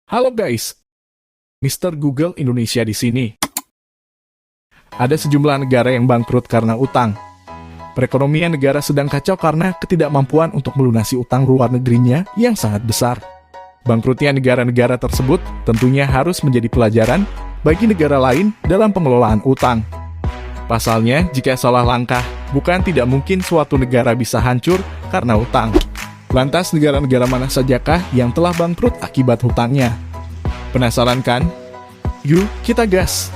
Halo guys, Mr. Google Indonesia di sini. Ada sejumlah negara yang bangkrut karena utang. Perekonomian negara sedang kacau karena ketidakmampuan untuk melunasi utang luar negerinya yang sangat besar. Bangkrutnya negara-negara tersebut tentunya harus menjadi pelajaran bagi negara lain dalam pengelolaan utang. Pasalnya, jika salah langkah, bukan tidak mungkin suatu negara bisa hancur karena utang. Lantas negara-negara mana sajakah yang telah bangkrut akibat hutangnya? Penasaran kan? Yuk kita gas!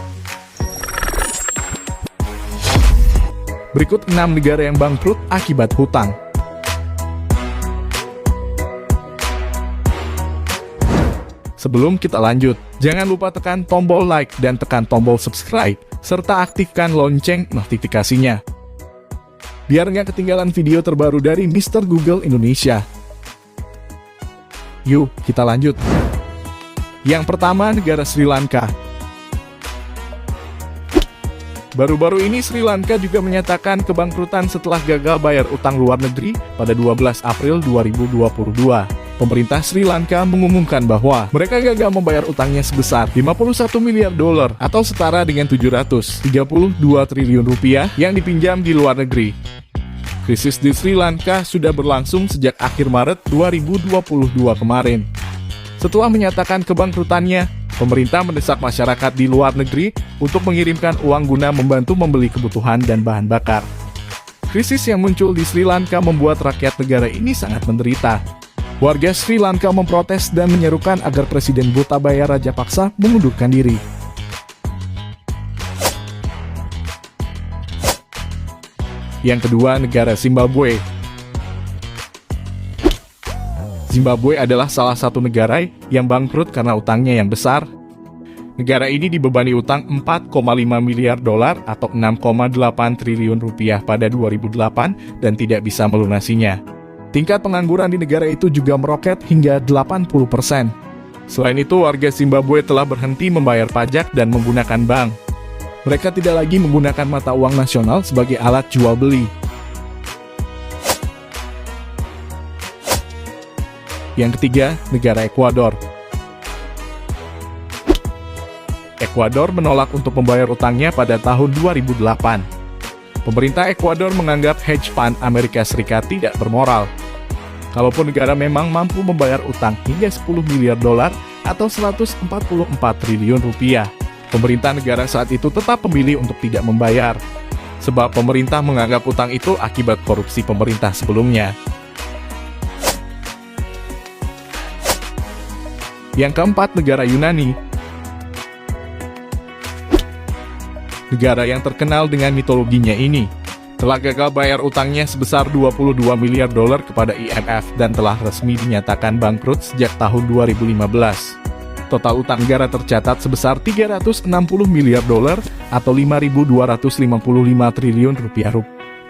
Berikut 6 negara yang bangkrut akibat hutang. Sebelum kita lanjut, jangan lupa tekan tombol like dan tekan tombol subscribe, serta aktifkan lonceng notifikasinya, biar nggak ketinggalan video terbaru dari Mr. Google Indonesia. Yuk, kita lanjut. Yang pertama, negara Sri Lanka. Baru-baru ini Sri Lanka juga menyatakan kebangkrutan setelah gagal bayar utang luar negeri pada 12 April 2022. Pemerintah Sri Lanka mengumumkan bahwa mereka gagal membayar utangnya sebesar 51 miliar dolar atau setara dengan 732 triliun rupiah yang dipinjam di luar negeri. Krisis di Sri Lanka sudah berlangsung sejak akhir Maret 2022 kemarin. Setelah menyatakan kebangkrutannya, pemerintah mendesak masyarakat di luar negeri untuk mengirimkan uang guna membantu membeli kebutuhan dan bahan bakar. Krisis yang muncul di Sri Lanka membuat rakyat negara ini sangat menderita. Warga Sri Lanka memprotes dan menyerukan agar Presiden Gotabaya Rajapaksa mengundurkan diri. Yang kedua, negara Zimbabwe. Zimbabwe adalah salah satu negara yang bangkrut karena utangnya yang besar. Negara ini dibebani utang 4,5 miliar dolar atau 6,8 triliun rupiah pada 2008 dan tidak bisa melunasinya. Tingkat pengangguran di negara itu juga meroket hingga 80%. Selain itu, warga Zimbabwe telah berhenti membayar pajak dan menggunakan bank. Mereka tidak lagi menggunakan mata uang nasional sebagai alat jual beli. Yang ketiga, negara Ekuador. Ekuador menolak untuk membayar utangnya pada tahun 2008. Pemerintah Ekuador menganggap hedge fund Amerika Serikat tidak bermoral. Kalaupun negara memang mampu membayar utang hingga 10 miliar dolar atau 144 triliun rupiah, pemerintah negara saat itu tetap memilih untuk tidak membayar. Sebab pemerintah menganggap utang itu akibat korupsi pemerintah sebelumnya. Yang keempat, negara Yunani. Negara yang terkenal dengan mitologinya ini telah gagal bayar utangnya sebesar 22 miliar dolar kepada IMF dan telah resmi dinyatakan bangkrut sejak tahun 2015. Total utang negara tercatat sebesar 360 miliar dolar atau 5.255 triliun rupiah.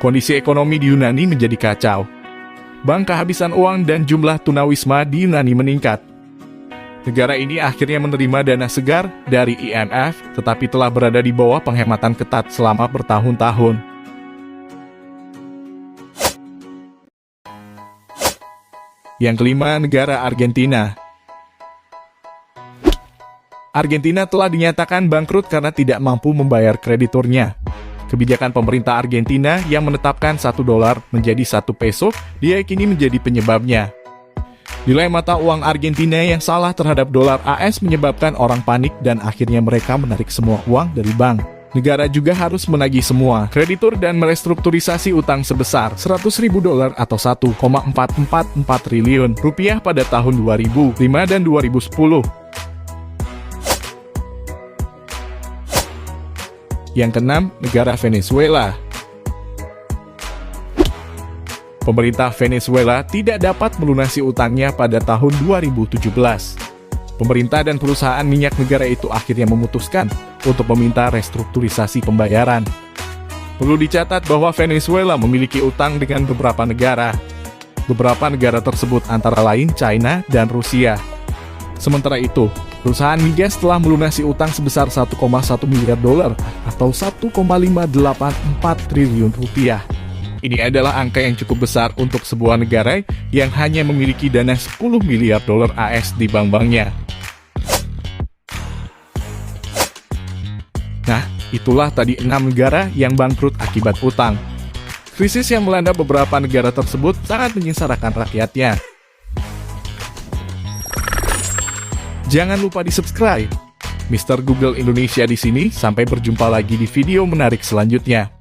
Kondisi ekonomi di Yunani menjadi kacau. Bank kehabisan uang dan jumlah tunawisma di Yunani meningkat. Negara ini akhirnya menerima dana segar dari IMF, tetapi telah berada di bawah penghematan ketat selama bertahun-tahun. Yang kelima, negara Argentina. Argentina telah dinyatakan bangkrut karena tidak mampu membayar krediturnya. Kebijakan pemerintah Argentina yang menetapkan 1 dolar menjadi 1 peso diyakini menjadi penyebabnya. Nilai mata uang Argentina yang salah terhadap dolar AS menyebabkan orang panik dan akhirnya mereka menarik semua uang dari bank. Negara juga harus menagih semua kreditur dan merestrukturisasi utang sebesar 100.000 dolar atau 1,444 triliun rupiah pada tahun 2005 dan 2010. Yang keenam, negara Venezuela. Pemerintah Venezuela tidak dapat melunasi utangnya pada tahun 2017. Pemerintah dan perusahaan minyak negara itu akhirnya memutuskan untuk meminta restrukturisasi pembayaran. Perlu dicatat bahwa Venezuela memiliki utang dengan beberapa negara. Beberapa negara tersebut antara lain China dan Rusia. Sementara itu, perusahaan migas telah melunasi utang sebesar 1,1 miliar dolar atau 1,584 triliun rupiah. Ini adalah angka yang cukup besar untuk sebuah negara yang hanya memiliki dana 10 miliar dolar AS di bank-banknya. Nah, itulah tadi 6 negara yang bangkrut akibat utang. Krisis yang melanda beberapa negara tersebut sangat menyengsarakan rakyatnya. Jangan lupa di-subscribe. Mr. Google Indonesia di sini, sampai berjumpa lagi di video menarik selanjutnya.